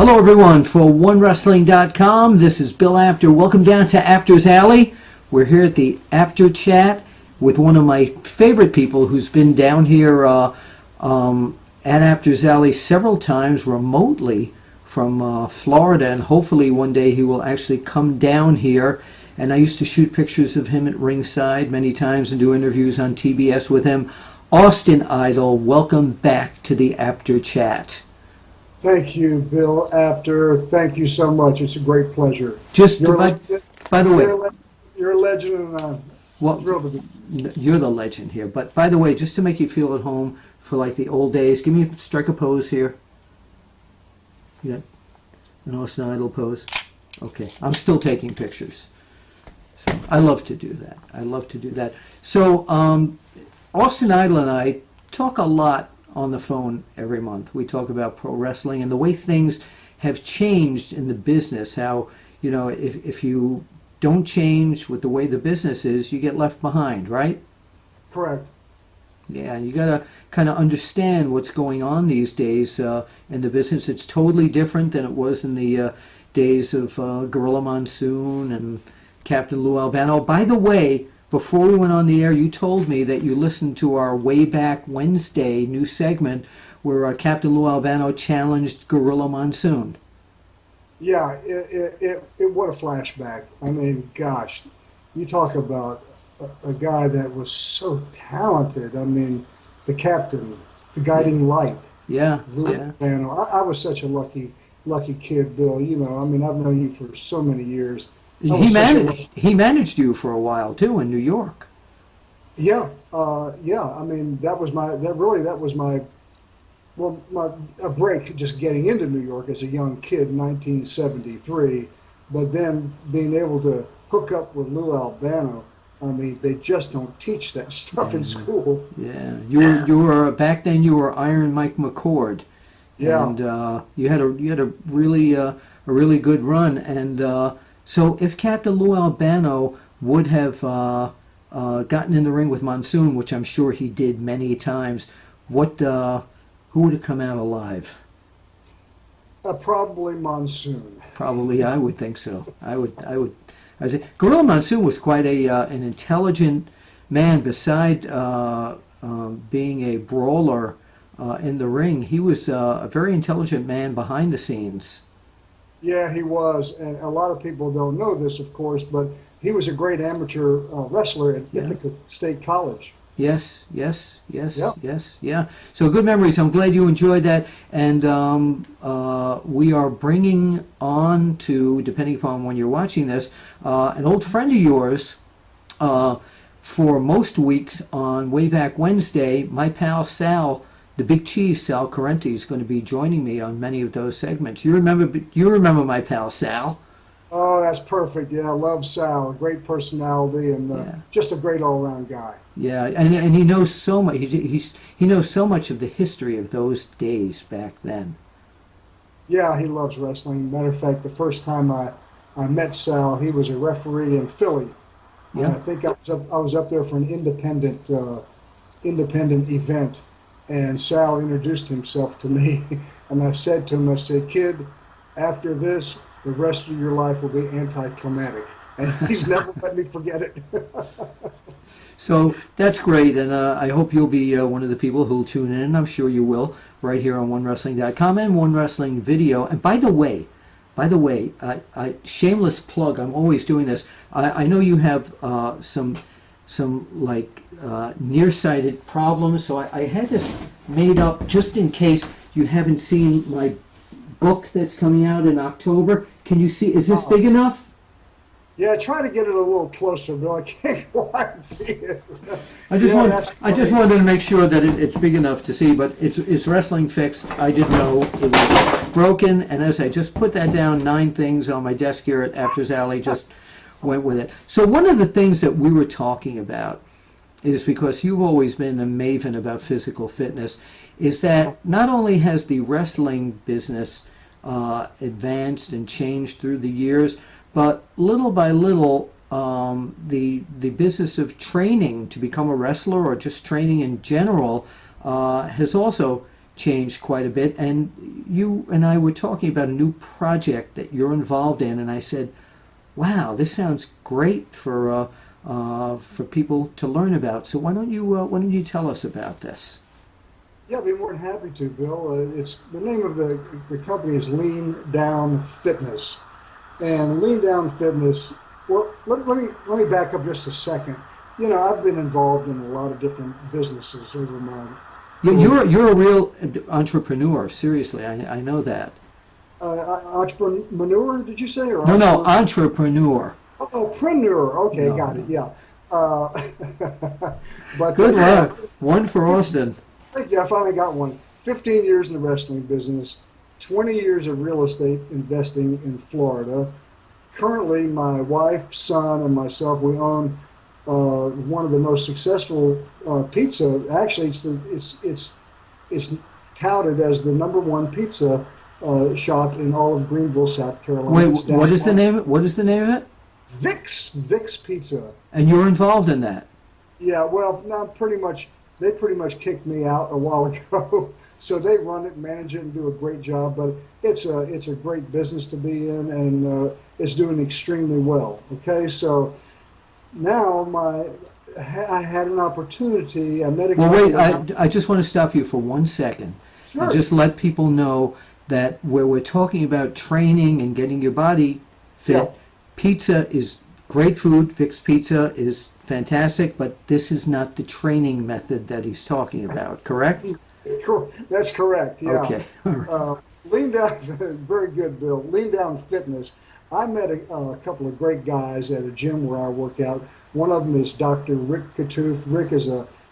Hello everyone, for OneWrestling.com, this is Bill Apter. Welcome down to Apter's Alley. We're here at the Apter Chat with one of my favorite people who's been down here at Apter's Alley several times remotely from Florida, and hopefully one day he will actually come down here. And I used to shoot pictures of him at ringside many times and do interviews on TBS with him. Austin Idol, welcome back to the Apter Chat. Thank you, Bill Apter. Thank you so much. It's a great pleasure. By the way, you're a legend, and I'm thrilled to be. You're the legend here. But by the way, just to make you feel at home for like the old days, give me a strike a pose here. Yeah, an Austin Idol pose. Okay, I'm still taking pictures. So I love to do that. So Austin Idol and I talk a lot on the phone every month. We talk about pro wrestling and the way things have changed in the business. How, you know, if you don't change with the way the business is, you get left behind, right? Correct. Yeah, and you got to kind of understand what's going on these days in the business. It's totally different than it was in the days of Gorilla Monsoon and Captain Lou Albano. By the way, before we went on the air, you told me that you listened to our Way Back Wednesday new segment where Captain Lou Albano challenged Gorilla Monsoon. Yeah, it what a flashback. I mean, gosh, you talk about a guy that was so talented. I mean, the captain, the guiding light. Yeah, Lou Albano. I was such a lucky kid, Bill. You know, I mean, I've known you for so many years. He managed you for a while too in New York. Yeah. I mean, that was my a break just getting into New York as a young kid in 1973. But then being able to hook up with Lou Albano, I mean, they just don't teach that stuff in school. Yeah, you were back then. You were Iron Mike McCord. Yeah. And you had a really good run. And so if Captain Lou Albano would have gotten in the ring with Monsoon, which I'm sure he did many times, who would have come out alive? Probably Monsoon. Probably, I would think so. I would say Gorilla Monsoon was quite an intelligent man. Beside being a brawler in the ring, he was a very intelligent man behind the scenes. Yeah, he was, and a lot of people don't know this, of course, but he was a great amateur wrestler at Ithaca State College. Yes. So good memories. I'm glad you enjoyed that, and we are bringing on to, depending upon when you're watching this, an old friend of yours for most weeks on Way Back Wednesday. My pal Sal, the Big Cheese, Sal Correnti, is going to be joining me on many of those segments. You remember my pal Sal? Oh, that's perfect. Yeah, I love Sal. Great personality and just a great all-around guy. Yeah, and he knows so much. He knows so much of the history of those days back then. Yeah, he loves wrestling. Matter of fact, the first time I met Sal, he was a referee in Philly. Yeah. I think I was up there for an independent event. And Sal introduced himself to me, and I said to him, I said, "Kid, after this, the rest of your life will be anticlimactic." And he's never let me forget it. So that's great, and I hope you'll be one of the people who'll tune in. I'm sure you will, right here on OneWrestling.com and One Wrestling Video. And by the way, shameless plug, I'm always doing this. I know you have some like nearsighted problems, so I had this made up just in case you haven't seen my book that's coming out in October. Can you see? Is this big enough? Yeah, try to get it a little closer, but I can't quite see it. I just wanted to make sure that it's big enough to see, but it's wrestling fixed. I didn't know it was broken, and as I just put that down, 9 things on my desk here at Apter's Alley, just went with it. So one of the things that we were talking about is, because you've always been a maven about physical fitness, is that not only has the wrestling business advanced and changed through the years, but little by little, the business of training to become a wrestler or just training in general has also changed quite a bit. And you and I were talking about a new project that you're involved in, and I said, "Wow, this sounds great for people to learn about." So why don't you tell us about this? Yeah, I'd be more than happy to, Bill. It's the name of the company is Lean Down Fitness, and Lean Down Fitness. Well, let me back up just a second. You know, I've been involved in a lot of different businesses over my. You're a real entrepreneur. Seriously, I know that. Entrepreneur, did you say? Or No, entrepreneur. Oh, preneur. Okay, No, got it. no. Yeah. Uh, but Good yeah, luck. One for Austin. thank you. I finally got one. 15 years in the wrestling business, 20 years of real estate investing in Florida. Currently, my wife, son, and myself, we own one of the most successful pizza. Actually, it's touted as the number one pizza shop in all of Greenville, South Carolina. Wait, It's what is the downtown. name? What is the name of it? Vic's Pizza. And you're involved in that. Yeah, well, now they pretty much kicked me out a while ago. So they run it, manage it, and do a great job. But it's a great business to be in, and it's doing extremely well. Okay, so now I had an opportunity. I met a Well, wait. couple. I just want to stop you for 1 second Sure. and just let people know that where we're talking about training and getting your body fit, Yeah. pizza is great food. Fixed pizza is fantastic, but this is not the training method that he's talking about. Correct? That's correct. Yeah. Okay. All right. Lean Down, very good, Bill. Lean Down Fitness. I met a couple of great guys at a gym where I work out. One of them is Dr. Rick Katouf. Rick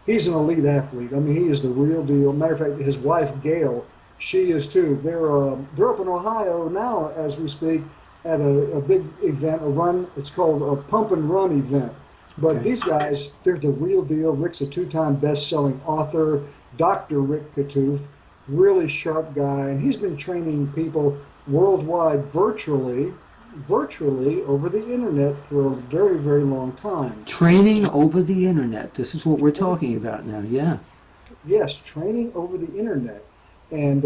he's an elite athlete. I mean, he is the real deal. Matter of fact, his wife Gail, she is too. They're up in Ohio now as we speak at a big event, a run. It's called a pump and run event. But Okay. these guys, they're the real deal. Rick's a two-time best-selling author. Dr. Rick Katouf, really sharp guy, and he's been training people worldwide virtually over the internet for a very, very long time. Training over the internet. This is what we're talking about now. Yeah. Yes, training over the internet, and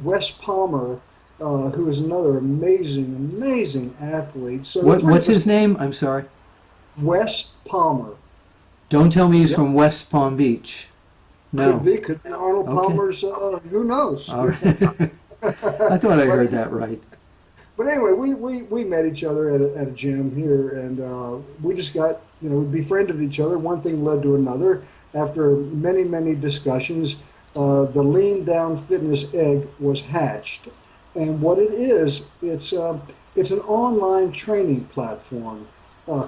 Wes Palmer, who is another amazing athlete. So What's his name? I'm sorry. Wes Palmer. Don't tell me he's Yep. from West Palm Beach. No. Could be Arnold Okay. Palmer's. Who knows? All right. I thought I heard that right. But anyway, we met each other at a gym here, and we just got, we befriended each other. One thing led to another. After many discussions, the Lean Down Fitness egg was hatched. And what it is, it's an online training platform,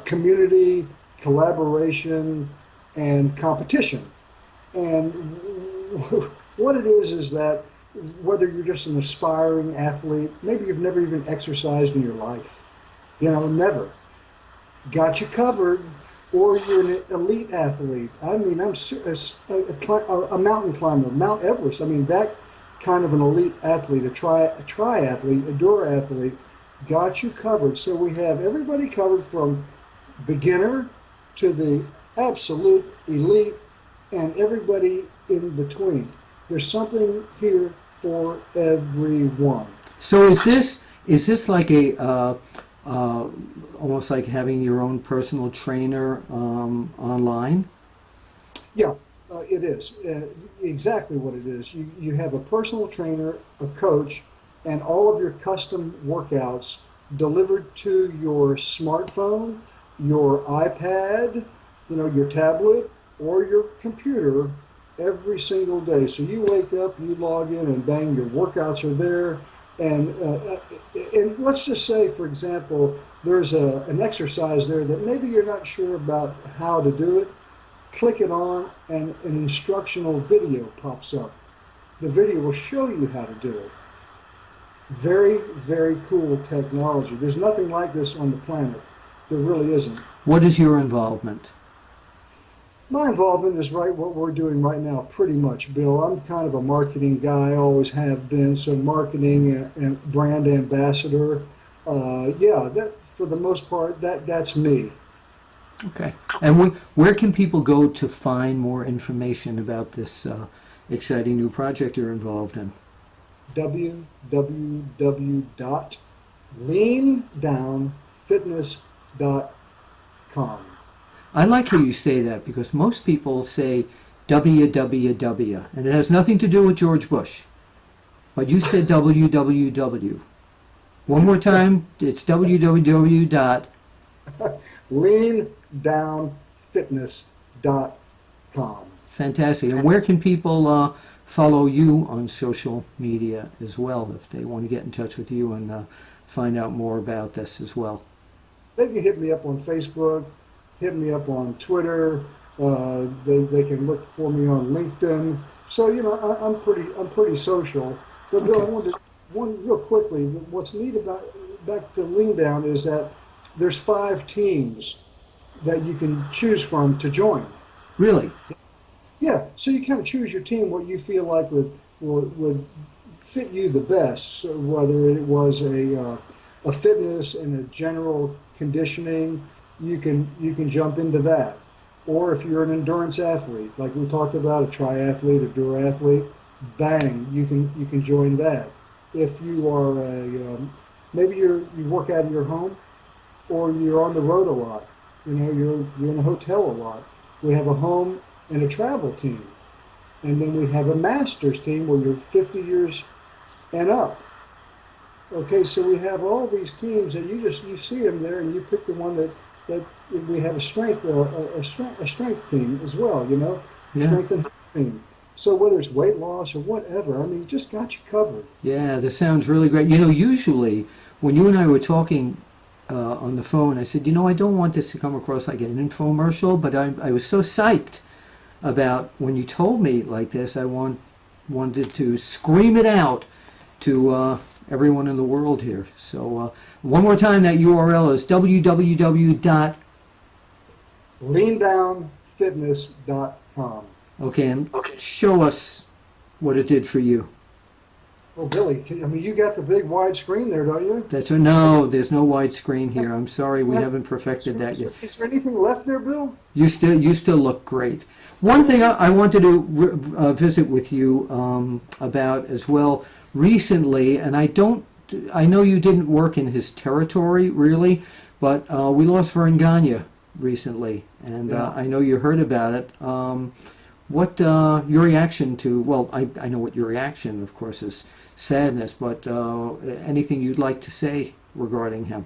community, collaboration, and competition. And what it is that whether you're just an aspiring athlete, maybe you've never even exercised in your life, never, got you covered, or you're an elite athlete. I mean, I'm a mountain climber, Mount Everest. I mean, that kind of an elite athlete, a triathlete, a durathlete, got you covered. So we have everybody covered from beginner to the absolute elite and everybody in between. There's something here for everyone. So is this like a almost like having your own personal trainer online? Yeah, it is. Exactly what it is. You have a personal trainer, a coach, and all of your custom workouts delivered to your smartphone, your iPad, your tablet, or your computer every single day. So you wake up, you log in, and bang, your workouts are there. And let's just say, for example, there's an exercise there that maybe you're not sure about how to do it. Click it on, and an instructional video pops up. The video will show you how to do it. Very cool technology. There's nothing like this on the planet. There really isn't. What is your involvement? My involvement is what we're doing right now, pretty much, Bill. I'm kind of a marketing guy, always have been, so marketing and brand ambassador. That for the most part, that's me. Okay. And where can people go to find more information about this exciting new project you're involved in. www.leandownfitness.com. I like how you say that because most people say www, and it has nothing to do with George Bush. But you said www. One more time, it's www. leandownfitness.com. Fantastic. And where can people follow you on social media as well if they want to get in touch with you and find out more about this as well? They can hit me up on Facebook, hit me up on Twitter. They can look for me on LinkedIn. So I'm pretty social. But Bill, I wanted one real quickly. What's neat about back to Lean Down is that there's 5 teams that you can choose from to join. Really? Yeah. So you kind of choose your team, what you feel like would fit you the best. So whether it was a fitness and a general conditioning, you can jump into that. Or if you're an endurance athlete, like we talked about, a triathlete, a durathlete, bang, you can join that. If you are maybe you work out of your home, or you're on the road a lot, you're in a hotel a lot. We have a home and a travel team, and then we have a masters team where you're 50 years and up. Okay, so we have all these teams, and you see them there, and you pick the one that we have a strength team as well. Yeah. Strength and health team. So whether it's weight loss or whatever, I mean, just got you covered. Yeah, this sounds really great. Usually when you and I were talking on the phone, I said, I don't want this to come across like an infomercial, but I was so psyched about when you told me like this. I wanted to scream it out to everyone in the world here. So one more time, that URL is www.leandownfitness.com. Okay, and show us what it did for you. Oh, Billy, you got the big wide screen there, don't you? No, there's no wide screen here. I'm sorry, we haven't perfected that yet. Is there anything left there, Bill? You still look great. One thing I wanted to visit with you about as well recently, and I know you didn't work in his territory really, but we lost Verne Gagne recently, and I know you heard about it. What your reaction to? Well, I know what your reaction, of course, is sadness, but anything you'd like to say regarding him?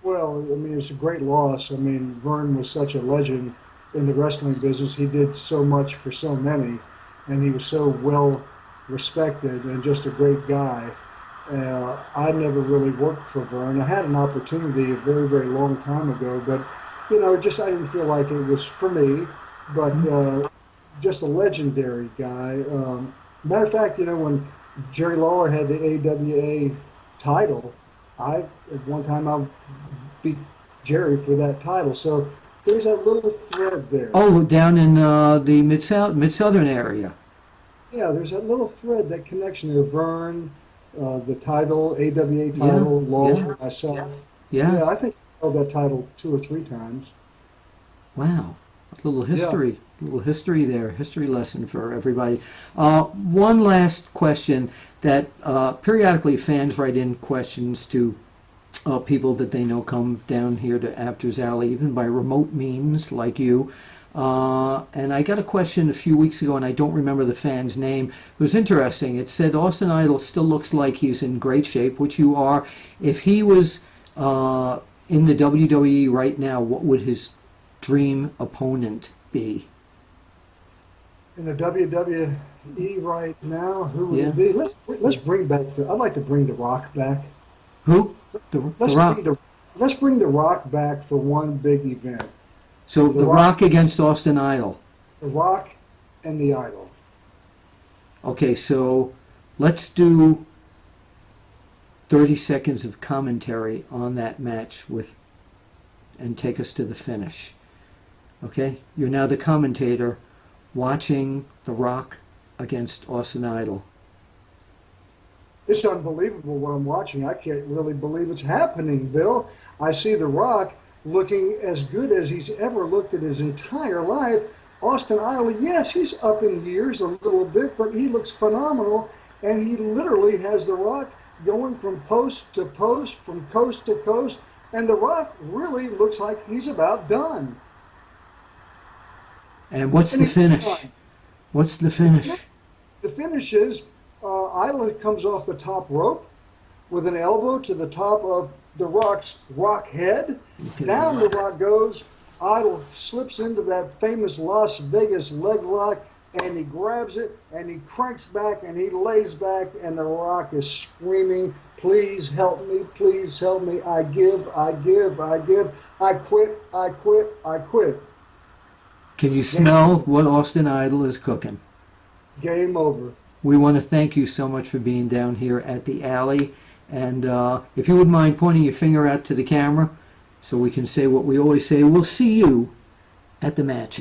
Well, it's a great loss. Verne was such a legend in the wrestling business. He did so much for so many, and he was so well respected and just a great guy. I never really worked for Verne. I had an opportunity a very, very long time ago, but I didn't feel like it was for me. But just a legendary guy. Matter of fact, when Jerry Lawler had the AWA title, at one time I beat Jerry for that title. So there's that little thread there. Oh, down in the mid-southern area. Yeah, there's that little thread, that connection there. Verne, the title, AWA title, Lawler, myself. Yeah, I think I held that title 2 or 3 times. Wow, a little history. Yeah. Little history there, history lesson for everybody. One last question that periodically fans write in questions to people that they know come down here to Apter's Alley, even by remote means like you. And I got a question a few weeks ago, and I don't remember the fan's name. It was interesting. It said Austin Idol still looks like he's in great shape, which you are. If he was in the WWE right now, what would his dream opponent be? In the WWE right now, who would it be? Let's bring back. I'd like to bring The Rock back. Who? The Rock. Let's bring The Rock back for one big event. So The Rock against Austin Idol. The Rock and the Idol. Okay, so let's do 30 seconds of commentary on that match and take us to the finish. Okay, you're now the commentator watching The Rock against Austin Idol. It's unbelievable what I'm watching. I can't really believe it's happening, Bill. I see The Rock looking as good as he's ever looked in his entire life, Austin Idol, yes, he's up in years a little bit, but he looks phenomenal, and he literally has The Rock going from post to post, from coast to coast, and The Rock really looks like he's about done. And what's And the he's finish? fine. What's the finish? The finish is Idol comes off the top rope with an elbow to the top of The Rock's rock head. Down The Rock goes. Idol slips into that famous Las Vegas leg lock, and he grabs it, and he cranks back, and he lays back, and The Rock is screaming, "Please help me, please help me, I give, I give, I give, I quit, I quit, I quit." Can you smell what Austin Idol is cooking? Game over. We want to thank you so much for being down here at the alley. And if you wouldn't mind pointing your finger out to the camera so we can say what we always say, we'll see you at the match.